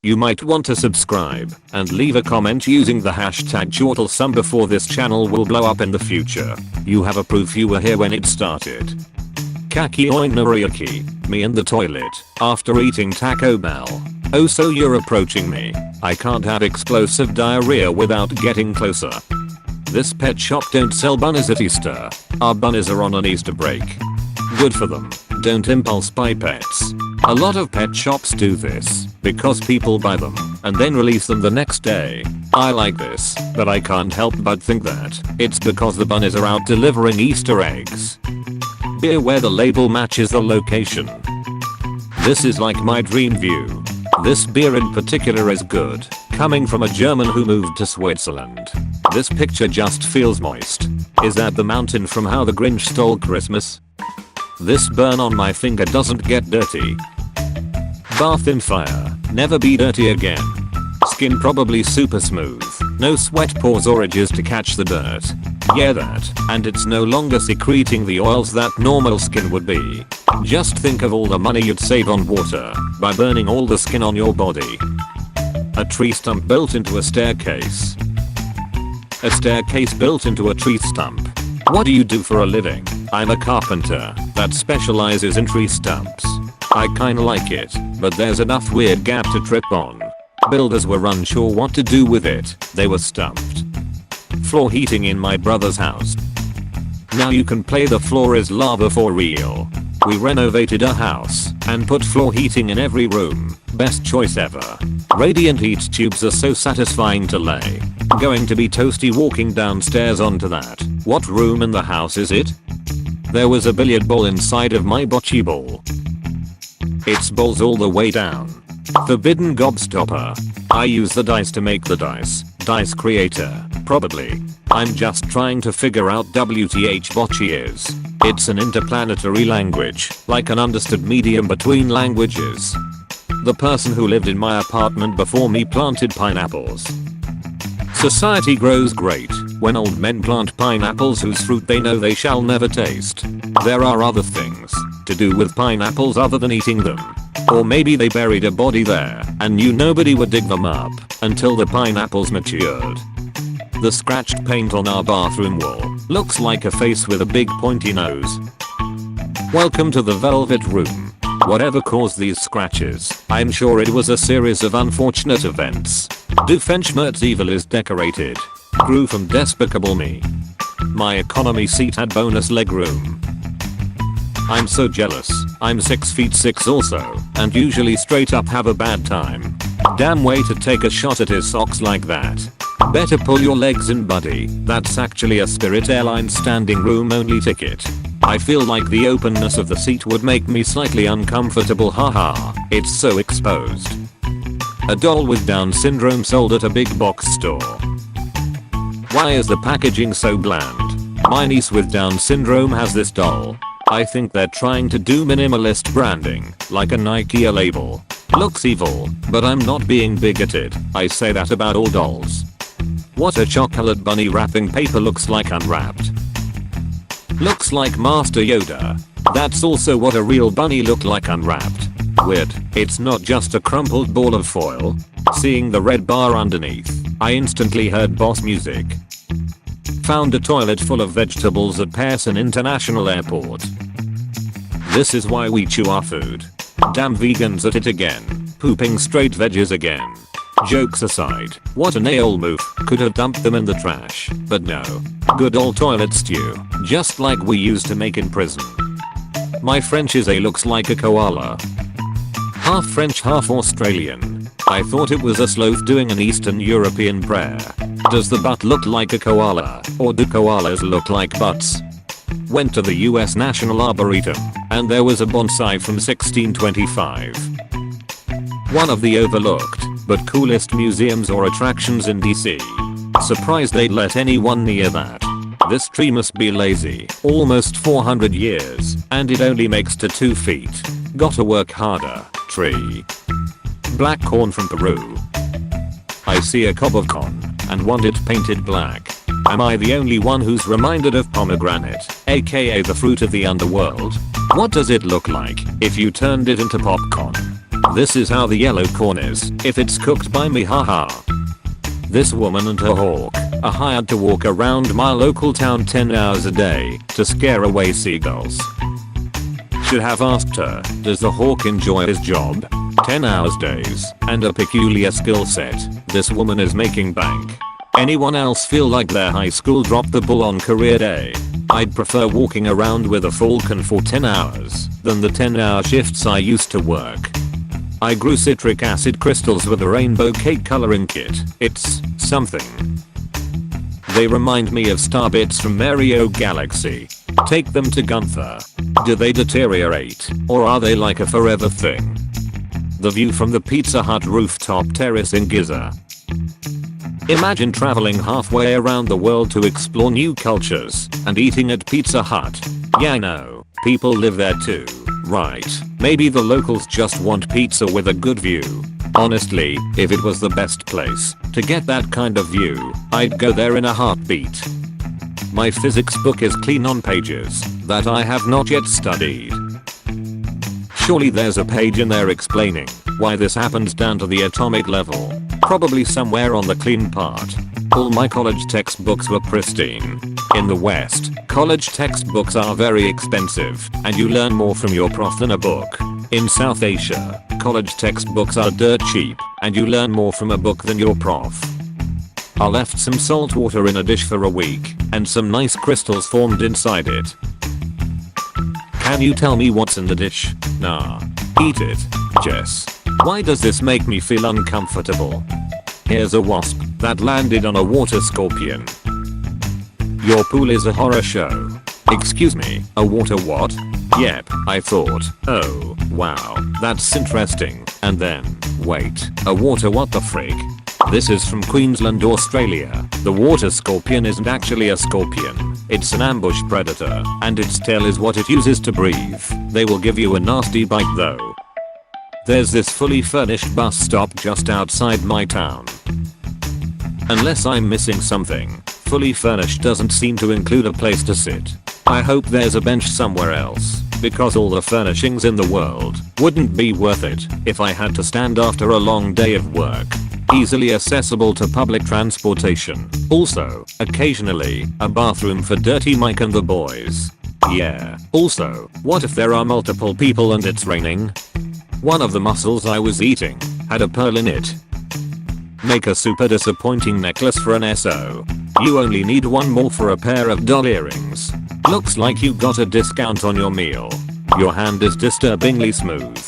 You might want to subscribe and leave a comment using the hashtag CHORTLESOME before this channel will blow up in the future. You have a proof you were here when it started. Kaki oinariaki, me in the toilet, after eating Taco Bell. Oh, so you're approaching me. I can't have explosive diarrhea without getting closer. This pet shop don't sell bunnies at Easter. Our bunnies are on an Easter break. Good for them. Don't impulse buy pets. A lot of pet shops do this because people buy them and then release them the next day. I like this, but I can't help but think that it's because the bunnies are out delivering Easter eggs. Beer where the label matches the location. This is like my dream view. This beer in particular is good, coming from a German who moved to Switzerland. This picture just feels moist. Is that the mountain from How the Grinch Stole Christmas? This burn on my finger doesn't get dirty. Bath in fire, never be dirty again. Skin probably super smooth, no sweat pores or edges to catch the dirt. Yeah, that, and it's no longer secreting the oils that normal skin would be. Just think of all the money you'd save on water by burning all the skin on your body. A tree stump built into a staircase. A staircase built into a tree stump. What do you do for a living? I'm a carpenter that specializes in tree stumps. I kinda like it, but there's enough weird gap to trip on. Builders were unsure what to do with it, they were stumped. Floor heating in my brother's house. Now you can play the floor is lava for real. We renovated a house and put floor heating in every room. Best choice ever. Radiant heat tubes are so satisfying to lay. Going to be toasty walking downstairs onto that. What room in the house is it? There was a billiard ball inside of my bocce ball. Its balls all the way down. Forbidden gobstopper. I use the dice to make the dice. Dice creator, probably. I'm just trying to figure out WTH bocce is. It's an interplanetary language, like an understood medium between languages. The person who lived in my apartment before me planted pineapples. Society grows great when old men plant pineapples whose fruit they know they shall never taste. There are other things to do with pineapples other than eating them. Or maybe they buried a body there and knew nobody would dig them up until the pineapples matured. The scratched paint on our bathroom wall looks like a face with a big pointy nose. Welcome to the velvet room. Whatever caused these scratches, I'm sure it was a series of unfortunate events. Doofenshmirt's evil is decorated. Grew from Despicable Me. My economy seat had bonus legroom. I'm so jealous. I'm 6'6" also, and usually straight up have a bad time. Damn way to take a shot at his socks like that. Better pull your legs in, buddy. That's actually a Spirit Airlines standing room only ticket. I feel like the openness of the seat would make me slightly uncomfortable, haha. It's so exposed. A doll with Down syndrome sold at a big box store. Why is the packaging so bland? My niece with Down syndrome has this doll. I think they're trying to do minimalist branding, like a Nike label. Looks evil, but I'm not being bigoted. I say that about all dolls. What a chocolate bunny wrapping paper looks like unwrapped. Looks like Master Yoda. That's also what a real bunny looked like unwrapped. Weird, it's not just a crumpled ball of foil. Seeing the red bar underneath, I instantly heard boss music. Found a toilet full of vegetables at Pearson International Airport. This is why we chew our food. Damn vegans at it again. Pooping straight veggies again. Jokes aside, what an a-hole move. Could have dumped them in the trash, but no. Good old toilet stew, just like we used to make in prison. My French is looks like a koala. Half French, half Australian. I thought it was a sloth doing an Eastern European prayer. Does the butt look like a koala, or do koalas look like butts? Went to the US National Arboretum, and there was a bonsai from 1625. One of the overlooked, but coolest museums or attractions in DC. Surprised they'd let anyone near that. This tree must be lazy, almost 400 years, and it only makes to 2 feet. Gotta work harder, tree. Black corn from Peru. I see a cob of corn, and want it painted black. Am I the only one who's reminded of pomegranate, aka the fruit of the underworld? What does it look like if you turned it into popcorn? This is how the yellow corn is if it's cooked by me, haha. This woman and her hawk are hired to walk around my local town 10 hours a day to scare away seagulls. Should have asked her, does the hawk enjoy his job? 10 hours days and a peculiar skill set. This woman is making bank. Anyone else feel like their high school dropped the ball on career day? I'd prefer walking around with a falcon for 10 hours than the 10-hour shifts I used to work. I grew citric acid crystals with a rainbow cake coloring kit. It's something. They remind me of star bits from Mario Galaxy. Take them to Gunther. Do they deteriorate, or are they like a forever thing? The view from the Pizza Hut rooftop terrace in Giza. Imagine traveling halfway around the world to explore new cultures and eating at Pizza Hut. Yeah, I know, people live there too, right? Maybe the locals just want pizza with a good view. Honestly, if it was the best place to get that kind of view, I'd go there in a heartbeat. My physics book is clean on pages that I have not yet studied. Surely there's a page in there explaining why this happens down to the atomic level. Probably somewhere on the clean part. All my college textbooks were pristine. In the West, college textbooks are very expensive and you learn more from your prof than a book. In South Asia, college textbooks are dirt cheap and you learn more from a book than your prof. I left some salt water in a dish for a week and some nice crystals formed inside it. Can you tell me what's in the dish? Nah. Eat it, Jess. Why does this make me feel uncomfortable? Here's a wasp that landed on a water scorpion. Your pool is a horror show. Excuse me, a water what? Yep, I thought. Oh, wow, that's interesting. And then, wait, a water what the frick? This is from Queensland, Australia. The water scorpion isn't actually a scorpion. It's an ambush predator, and its tail is what it uses to breathe. They will give you a nasty bite though. There's this fully furnished bus stop just outside my town. Unless I'm missing something, fully furnished doesn't seem to include a place to sit. I hope there's a bench somewhere else, because all the furnishings in the world wouldn't be worth it if I had to stand after a long day of work. Easily accessible to public transportation. Also, occasionally, a bathroom for Dirty Mike and the boys. Yeah. Also, what if there are multiple people and it's raining? One of the mussels I was eating had a pearl in it. Make a super disappointing necklace for an SO. You only need one more for a pair of doll earrings. Looks like you got a discount on your meal. Your hand is disturbingly smooth.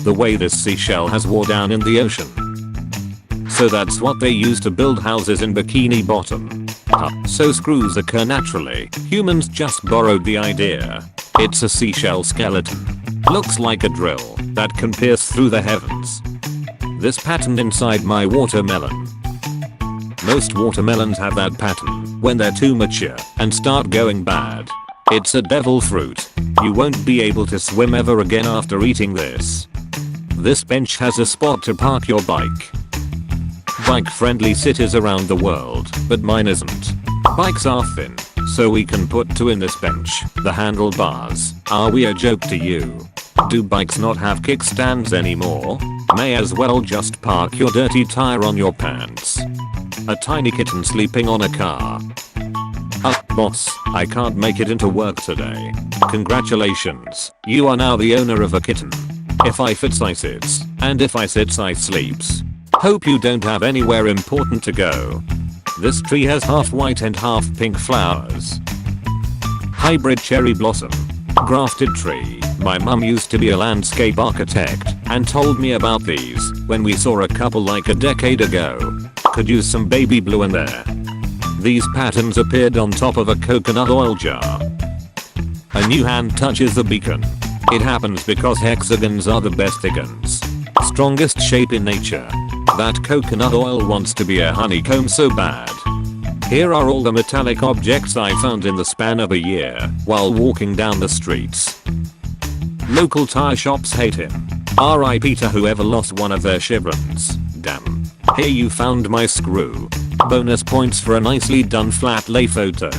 The way this seashell has wore down in the ocean. So that's what they use to build houses in Bikini Bottom. So screws occur naturally. Humans just borrowed the idea. It's a seashell skeleton. Looks like a drill that can pierce through the heavens. This pattern inside my watermelon. Most watermelons have that pattern when they're too mature and start going bad. It's a devil fruit. You won't be able to swim ever again after eating this. This bench has a spot to park your bike. Bike-friendly cities around the world, but mine isn't. Bikes are thin, so we can put two in this bench. The handlebars. Are we a joke to you? Do bikes not have kickstands anymore? May as well just park your dirty tire on your pants. A tiny kitten sleeping on a car. Boss, I can't make it into work today. Congratulations, you are now the owner of a kitten. If I fits I sits, and if I sits I sleeps. Hope you don't have anywhere important to go. This tree has half white and half pink flowers. Hybrid cherry blossom. Grafted tree. My mum used to be a landscape architect and told me about these when we saw a couple like a decade ago. Could use some baby blue in there. These patterns appeared on top of a coconut oil jar. A new hand touches the beacon. It happens because hexagons are the best hexagons. Strongest shape in nature. That coconut oil wants to be a honeycomb so bad. Here are all the metallic objects I found in the span of a year while walking down the streets. Local tire shops hate him. RIP to whoever lost one of their chevrons. Damn. Here you found my screw. Bonus points for a nicely done flat lay photo.